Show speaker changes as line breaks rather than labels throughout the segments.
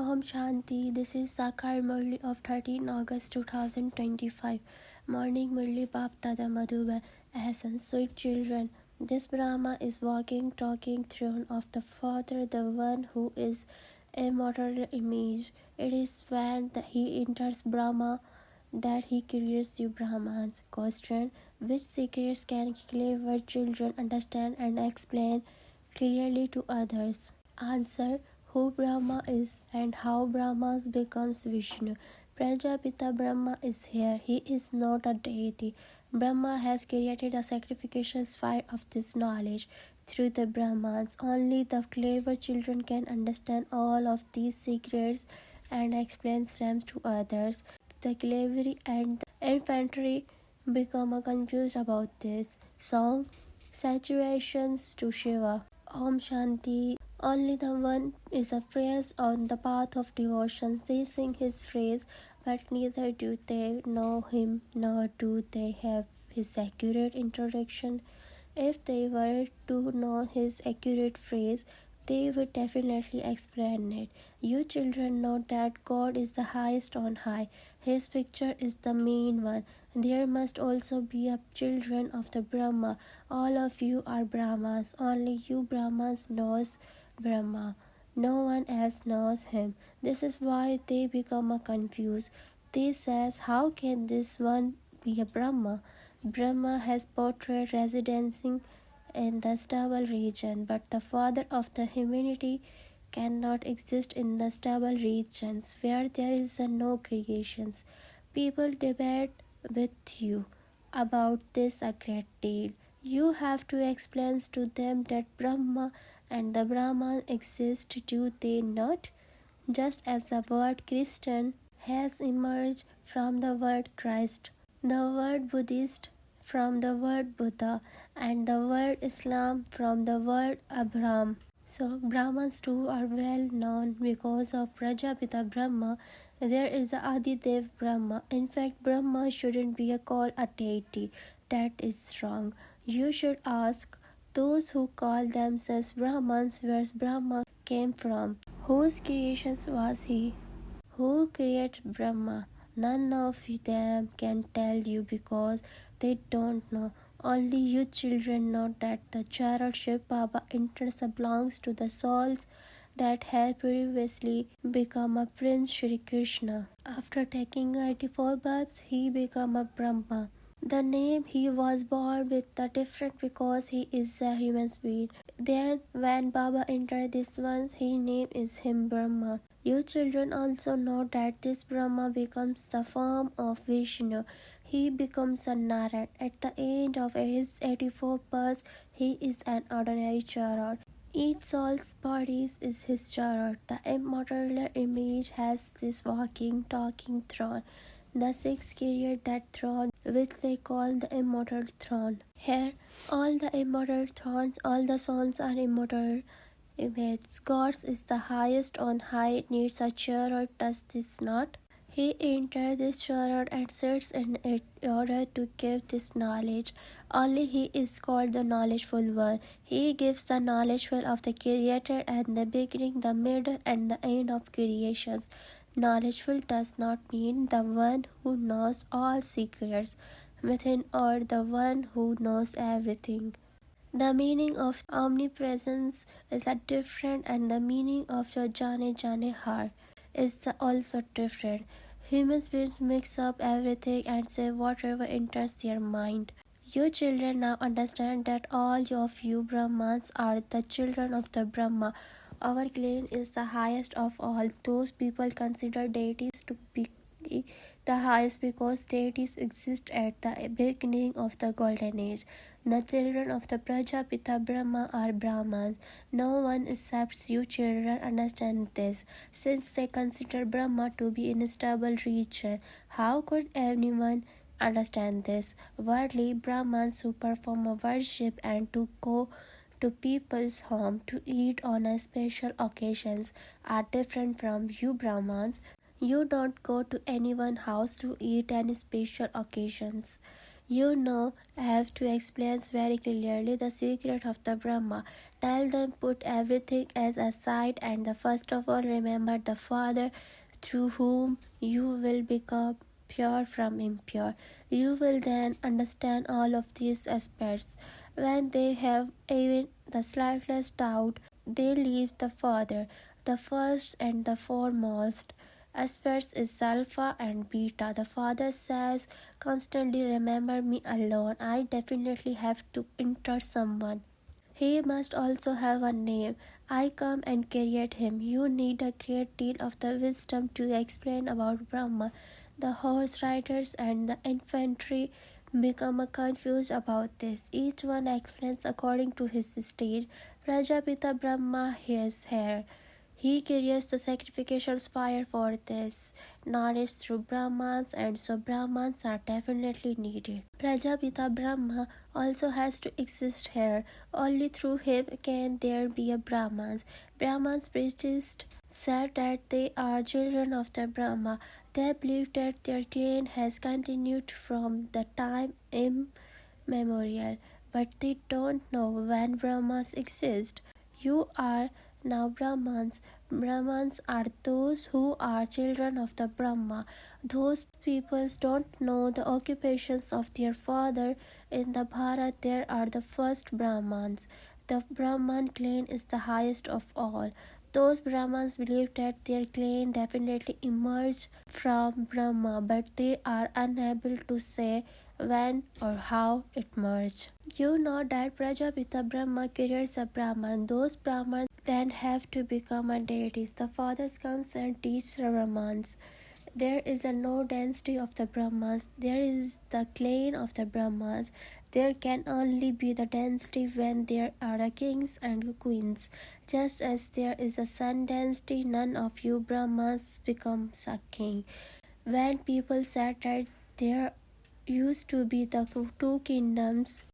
Om Shanti. This is Sakar Murli of 13 August 2025. Morning Murli Bap Dada Madhuban. Essence, sweet children. This Brahma is walking, talking throne of the Father, the one who is immortal image. It is when he enters Brahma that he creates you Brahmans. Question: which secrets can clever children understand and explain clearly to others? Answer: who Brahma is and how Brahma becomes Vishnu. Prajapita Brahma is here. He is not a deity. Brahma has created a sacrificial fire of this knowledge through the Brahmans. Only the clever children can understand all of these secrets and explain them to others. The clever and the infantry become confused about this. Song: Saturations to Shiva. Om Shanti. Only the one is a phrase on the path of devotion. They sing his phrase, but neither do they know him nor do they have his accurate introduction. If they were to know his accurate phrase, they would definitely explain it. You children know that God is the highest on high. His picture is the main one. There must also be a children of the Brahma. All of you are Brahmas. Only you Brahmas knows Brahma. No one else knows him. This is why they become confused. They says, how can this one be a Brahma? Brahma has portrayed residencing in the stable region, but the father of the humanity cannot exist in the stable regions where there is no creations. People debate with you about this a great deal. You have to explain to them that Brahma and the Brahman exist, do they not? Just as the word Christian has emerged from the word Christ, the word Buddhist from the word Buddha, and the word Islam from the word Abraham. So Brahmans too are well known because of Prajapita Brahma. There is a Adidev Brahma. In fact, Brahma shouldn't be called a deity. That is wrong. You should ask those who call themselves Brahmans where Brahma came from. Whose creations was he? Who created Brahma? None of them can tell you because they don't know. Only you children know that the child Shivbaba interest belongs to the souls that had previously become a Prince Shri Krishna. After taking 84 births, he became a Brahma. The name he was born with the different because he is a human being. Then when Baba entered this one, he named is him Brahma. You children also know that this Brahma becomes the form of Vishnu. He becomes a Narayan. At the end of his 84 births, he is an ordinary child. Each soul's body is his child. The immortal image has this walking, talking throne. The six carried that throne, which they call the immortal throne. Here, all the immortal thrones, all the souls are immortal images. God is the highest on high, needs a chariot, does this not? He entered this chariot and sits in it in order to give this knowledge. Only he is called the knowledgeful one. He gives the knowledgeful of the Creator and the beginning, the middle, and the end of creations. Knowledgeful does not mean the one who knows all secrets within or the one who knows everything. The meaning of omnipresence is a different, and the meaning of your jane heart is also different. Human beings mix up everything and say whatever enters their mind. You children now understand that all of you Brahmans are the children of the Brahma. Our clan is the highest of all. Those people consider deities to be the highest because deities exist at the beginning of the golden age. The children of the Prajapita Brahma are Brahmans. No one except you children understand this, since they consider Brahma to be in a stable region. How could anyone understand this? Worldly Brahmans who perform a worship and to go to people's home to eat on a special occasions are different from you Brahmans. You don't go to anyone's house to eat on special occasions. You know, I have to explain very clearly the secret of the Brahma. Tell them put everything as aside and first of all remember the Father through whom you will become pure from impure. You will then understand all of these aspects. When they have even the slightest doubt, they leave the Father. The first and the foremost aspects is alpha and beta. The Father says constantly, remember me alone. I definitely have to enter someone. He must also have a name. I come and create him. You need a great deal of the wisdom to explain about Brahma. The horse riders and the infantry become confused about this. Each one explains according to his stage. Prajapita Brahma is here. He creates the sacrificial fire for this knowledge through Brahmans, and so Brahmans are definitely needed. Prajapita Brahma also has to exist here. Only through him can there be a Brahmans. Brahmans priests said that they are children of the Brahma. They believe that their clan has continued from the time immemorial, but they don't know when Brahmas exist. You are now Brahmans. Brahmans are those who are children of the Brahma. Those peoples don't know the occupations of their father. In the Bharat, there are the first Brahmans. The Brahman clan is the highest of all. Those Brahmans believe that their clan definitely emerged from Brahma, but they are unable to say when or how it merged. You know that Prajapita Brahma creates a Brahman. Those Brahmans then have to become a deities. The fathers comes and teach the Brahmans. There is a no density of the Brahmas. There is the clan of the Brahmas. There can only be the density when there are kings and queens. Just as there is a sun density, none of you Brahmas becomes a king. When people said that there used to be the two kingdoms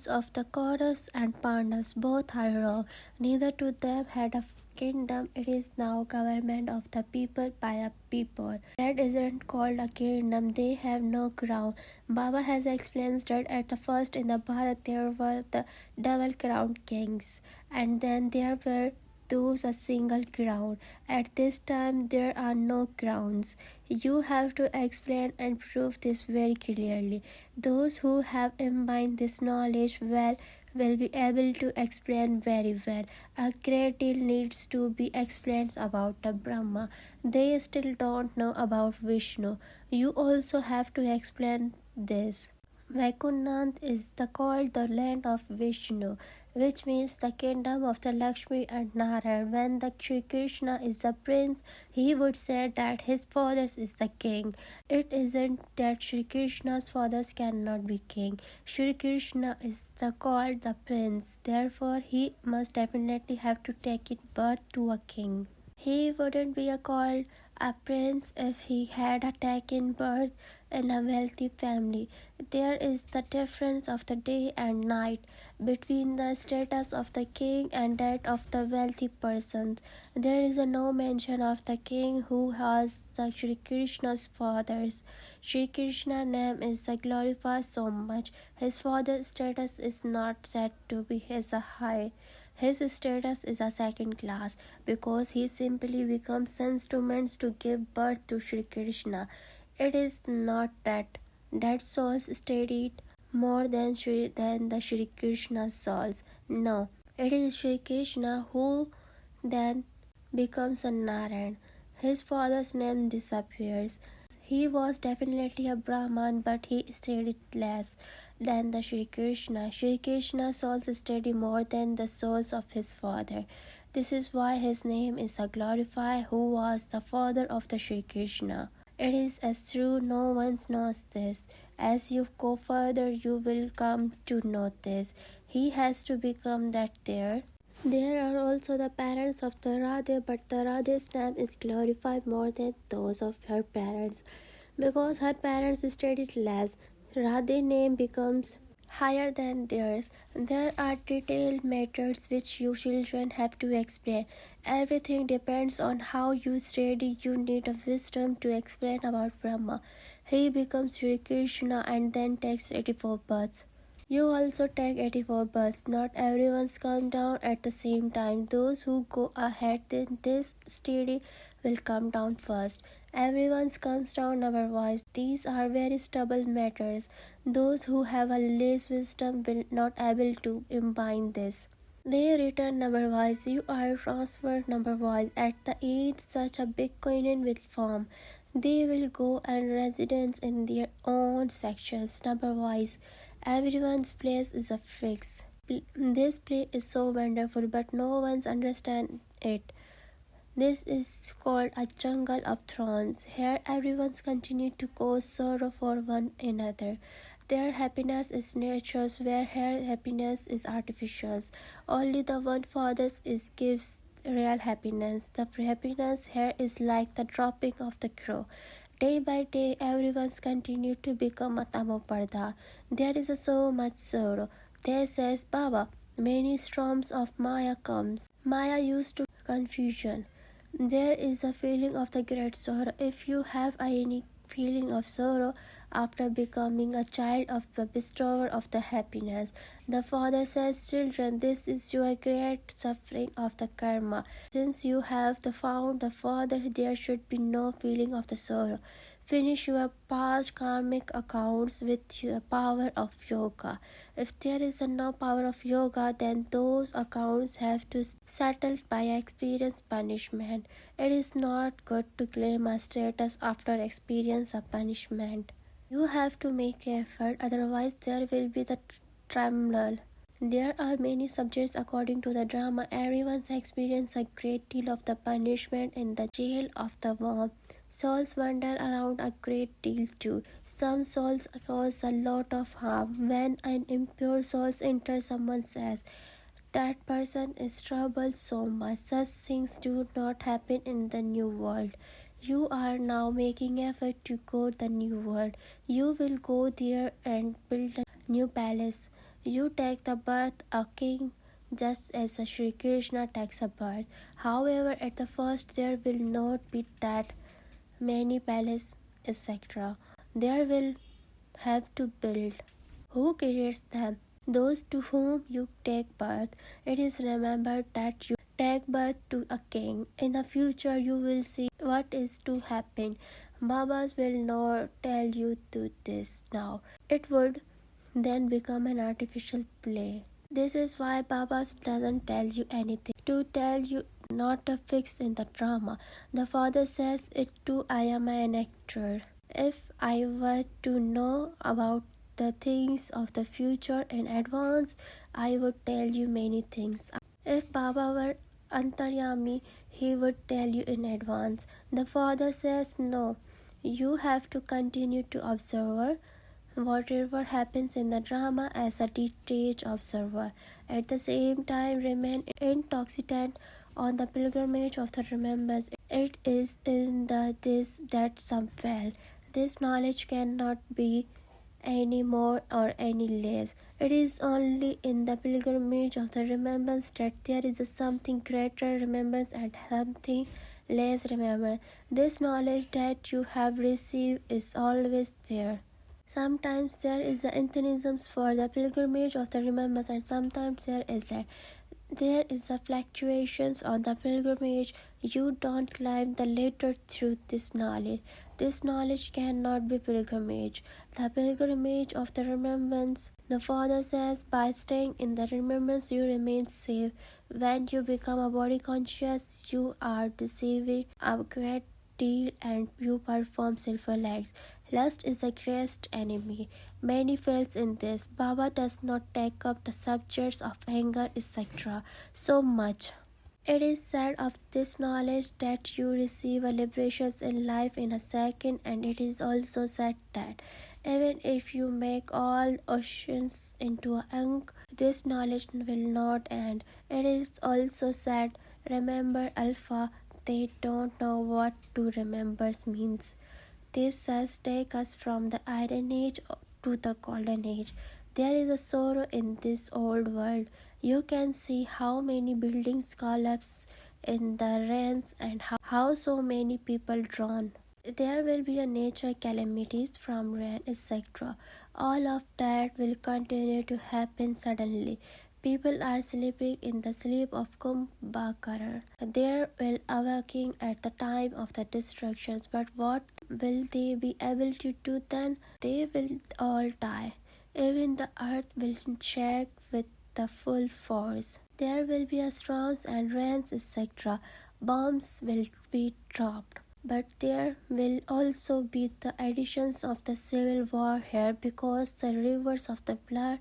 of the Kauravas and Pandavas, both are wrong. Neither to them had a kingdom. It is now government of the people by a people. That isn't called a kingdom. They have no crown. Baba has explained that at the first in the Bharat there were the double crowned kings, and then there were those a single crown. At this time there are no crowns. You have to explain and prove this very clearly. Those who have imbibed this knowledge well will be able to explain very well. A great deal needs to be explained about the Brahma. They still don't know about Vishnu. You also have to explain this. Vaikunath is called the land of Vishnu, which means the kingdom of the Lakshmi and Narayan. When the Shri Krishna is the prince, he would say that his father is the king. It isn't that Shri Krishna's fathers cannot be king. Shri Krishna is called the prince. Therefore, he must definitely have to take it birth to a king. He wouldn't be called a prince if he had taken birth in a wealthy family. There is the difference of the day and night between the status of the king and that of the wealthy person. There is no mention of the king who has the Shri Krishna's fathers. Shri Krishna's name is glorified so much. His father's status is not said to be his high. His status is a second class because he simply becomes instruments to give birth to Shri Krishna. It is not that souls studied more than the Shri Krishna's souls. No, it is Shri Krishna who then becomes a Narayan. His father's name disappears. He was definitely a Brahman, but he studied less than the Shri Krishna. Shri Krishna's souls study more than the souls of his father. This is why his name is glorified, who was the father of the Shri Krishna. It is as true, no one knows this. As you go further, you will come to know this. He has to become that there. There are also the parents of the Radhe, but the Radhe's name is glorified more than those of her parents. Because her parents studied less, Radhe's name becomes higher than theirs. There are detailed matters which you children have to explain. Everything depends on how you study. You need a wisdom to explain about Brahma. He becomes Shri Krishna and then takes 84 births. You also take 84 births. Not everyone's come down at the same time. Those who go ahead in this steady will come down first. Everyone's comes down number-wise. These are very stubble matters. Those who have a less wisdom will not able to imbibe this. They return number-wise. You are transferred number-wise. At the eighth, such a big coin will form. They will go and residence in their own sections number-wise. Everyone's place is a fix. This play is so wonderful, but no one's understand it. This is called a jungle of thrones. Here everyone's continue to cause sorrow for one another. Their happiness is nature's, where her happiness is artificial. Only the one Father is gives real happiness. The happiness here is like the dropping of the crow. Day by day, everyone's continue to become a tamoparda. There is so much sorrow. There says Baba, many storms of Maya comes. Maya used to confusion. There is a feeling of the great sorrow. If you have any feeling of sorrow after becoming a child of the bestower of the happiness, the Father says, children, this is your great suffering of the karma. Since you have found the Father, there should be no feeling of the sorrow. Finish your past karmic accounts with the power of yoga. If there is no power of yoga, then those accounts have to settled by experience punishment. It is not good to claim a status after experience of punishment. You have to make effort, otherwise there will be the tremble. There are many subjects according to the drama. Everyone's experienced a great deal of the punishment in the jail of the worm. Souls wander around a great deal too. Some souls cause a lot of harm. When an impure soul enters someone's cell, that person is troubled so much. Such things do not happen in the new world. You are now making effort to go to the new world. You will go there and build a new palace. You take the birth a king just as Sri Krishna takes a birth. However, at the first there will not be that many palaces, etc. There will have to build. Who creates them? Those to whom you take birth. It is remembered that you take birth to a king. In the future, you will see what is to happen. Babas will not tell you to this now. It would then become an artificial play. This is why Babas doesn't tell you anything. To tell you not a fix in the drama. The Father says it too, I am an actor. If I were to know about the things of the future in advance, I would tell you many things. If Baba were Antaryami, he would tell you in advance. The Father says no. You have to continue to observe whatever happens in the drama as a detached observer. At the same time, remain intoxicated on the pilgrimage of the remembrance. It is in the this that some fell. This knowledge cannot be any more or any less. It is only in the pilgrimage of the remembrance that there is a something greater remembrance and something less remembrance. This knowledge that you have received is always there. Sometimes there is the enthusiasm for the pilgrimage of the remembrance, and sometimes there isn't. There is a fluctuations on the pilgrimage. You don't climb the ladder through this knowledge. This knowledge cannot be pilgrimage. The pilgrimage of the remembrance. The Father says, by staying in the remembrance, you remain safe. When you become a body conscious, you are deceiving a great deal and you perform sinful acts. Lust is the greatest enemy. Many fails in this. Baba does not take up the subjects of anger, etc. so much. It is said of this knowledge that you receive a liberation in life in a second, and it is also said that even if you make all oceans into ink, this knowledge will not end. It is also said, remember Alpha, they don't know what to remember means. This says take us from the Iron Age to the Golden Age. There is a sorrow in this old world. You can see how many buildings collapse in the rains and how so many people drown. There will be a nature calamities from rain, etc. All of that will continue to happen suddenly. People are sleeping in the sleep of Kumbhakara. They will awaking at the time of the destructions, but what will they be able to do then? They will all die. Even the earth will shake with the full force. There will be a storms and rains, etc. Bombs will be dropped. But there will also be the additions of the civil war here because the rivers of the blood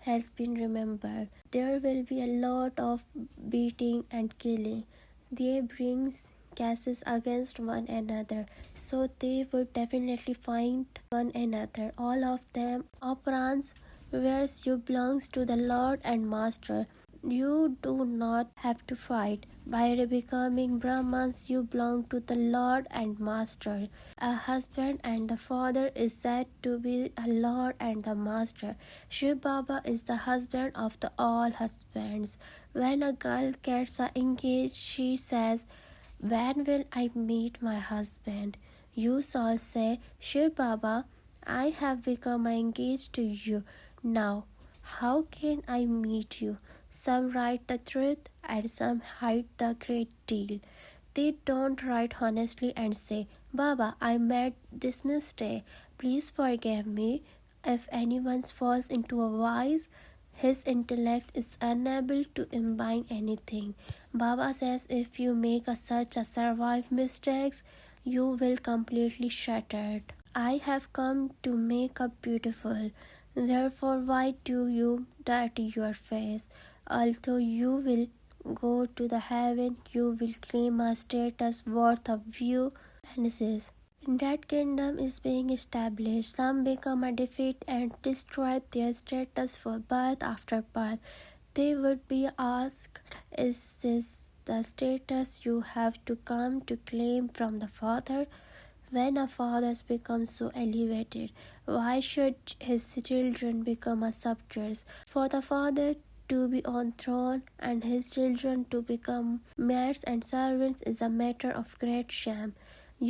has been remembered. There will be a lot of beating and killing. They brings cases against one another, so they would definitely find one another. All of them operants, whereas you belongs to the Lord and Master. You do not have to fight. By becoming Brahmans, you belong to the Lord and Master. A husband and the father is said to be a Lord and the Master. Shivbaba is the husband of the all husbands. When a girl gets engaged, she says, "When will I meet my husband?" You shall say, "Shivbaba, I have become engaged to you. Now, how can I meet you?" Some write the truth and some hide the great deal. They don't write honestly and say, "Baba, I made this mistake. Please forgive me." If anyone falls into a vice, his intellect is unable to imbibe anything. Baba says if you make such a survive mistakes, you will completely shattered. I have come to make up beautiful. Therefore, why do you dirty your face? Although you will go to the heaven, you will claim a status worth of few penances. That kingdom is being established. Some become a defeat and destroy their status for birth after birth. They would be asked, "Is this the status you have to come to claim from the Father?" When a father becomes so elevated, why should his children become a subjects? For the father to be on throne and his children to become maids and servants is a matter of great shame.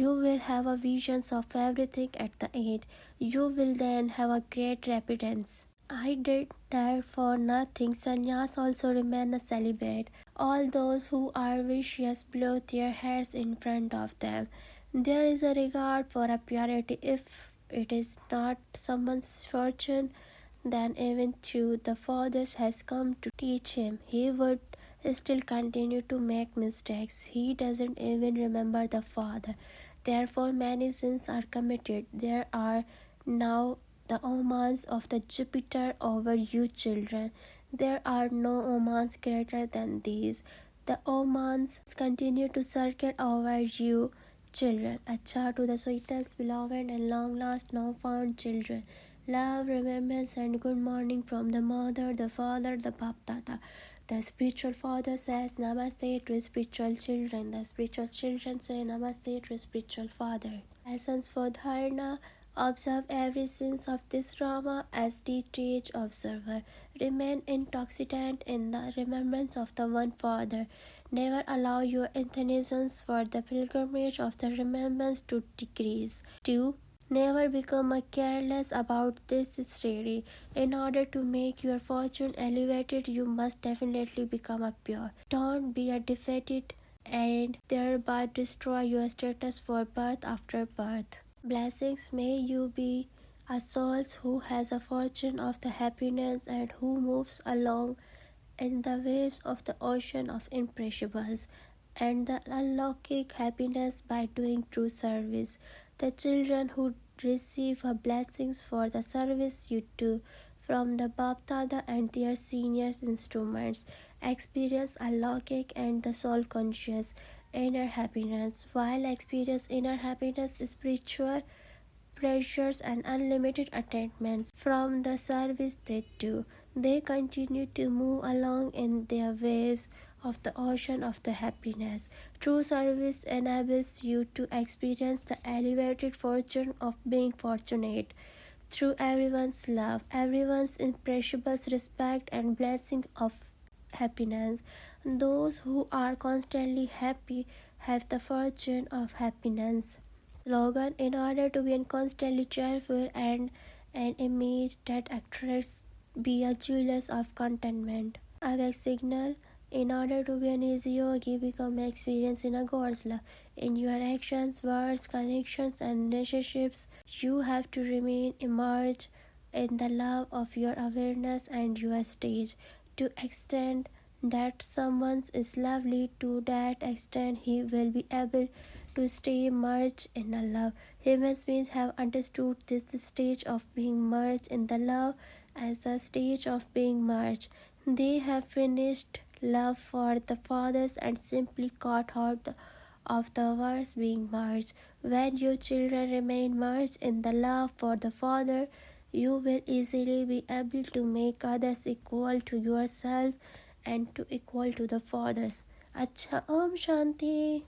You will have a visions of everything at the end. You will then have a great repentance. I did that for nothing. Sannyas also remain a celibate. All those who are vicious blow their hairs in front of them. There is a regard for a purity. If it is not someone's fortune, then even through the fathers has come to teach him, he would still continue to make mistakes. He doesn't even remember the father. Therefore, many sins are committed. There are now the omens of the Jupiter over you children. There are no omens greater than these. The omens continue to circle over you children. Acha to the sweetest, beloved, and long last now found children. Love, remembrance, and good morning from the mother, the father, the Baptata. The spiritual father says Namaste to spiritual children. The spiritual children say Namaste to spiritual father. Essence for Dharna. Observe every sense of this drama as detached observer. Remain intoxicated in the remembrance of the one Father. Never allow your enthusiasms for the pilgrimage of the remembrance to decrease. 2. Never become careless about this study. In order to make your fortune elevated, you must definitely become a pure. Don't be a defeated and thereby destroy your status for birth after birth. Blessings, may you be a soul who has a fortune of the happiness and who moves along in the waves of the ocean of imperishable and the unlocking happiness by doing true service. The children who receive a blessings for the service you do from the Baptada and their seniors instruments experience unlocking and the soul conscious inner happiness. While experience inner happiness, spiritual pleasures and unlimited attainments from the service they do. They continue to move along in their waves of the ocean of the happiness. True service enables you to experience the elevated fortune of being fortunate through everyone's love, everyone's imperishable respect and blessing of happiness. Those who are constantly happy have the fortune of happiness. slogan. In order to be constantly cheerful and an image that attracts, be a jealous of contentment. Awake signal. In order to be an easy yogi, become experienced in a God's love. In your actions, words, connections, and relationships, you have to remain immersed in the love of your awareness and your stage. To extend that someone is lovely, to that extent he will be able to stay merged in a love. Human beings have understood this stage of being merged in the love as the stage of being merged. They have finished love for the fathers and simply caught hold of the words being merged. When your children remain merged in the love for the father, you will easily be able to make others equal to yourself and to equal to the fathers. Acha, Om Shanti.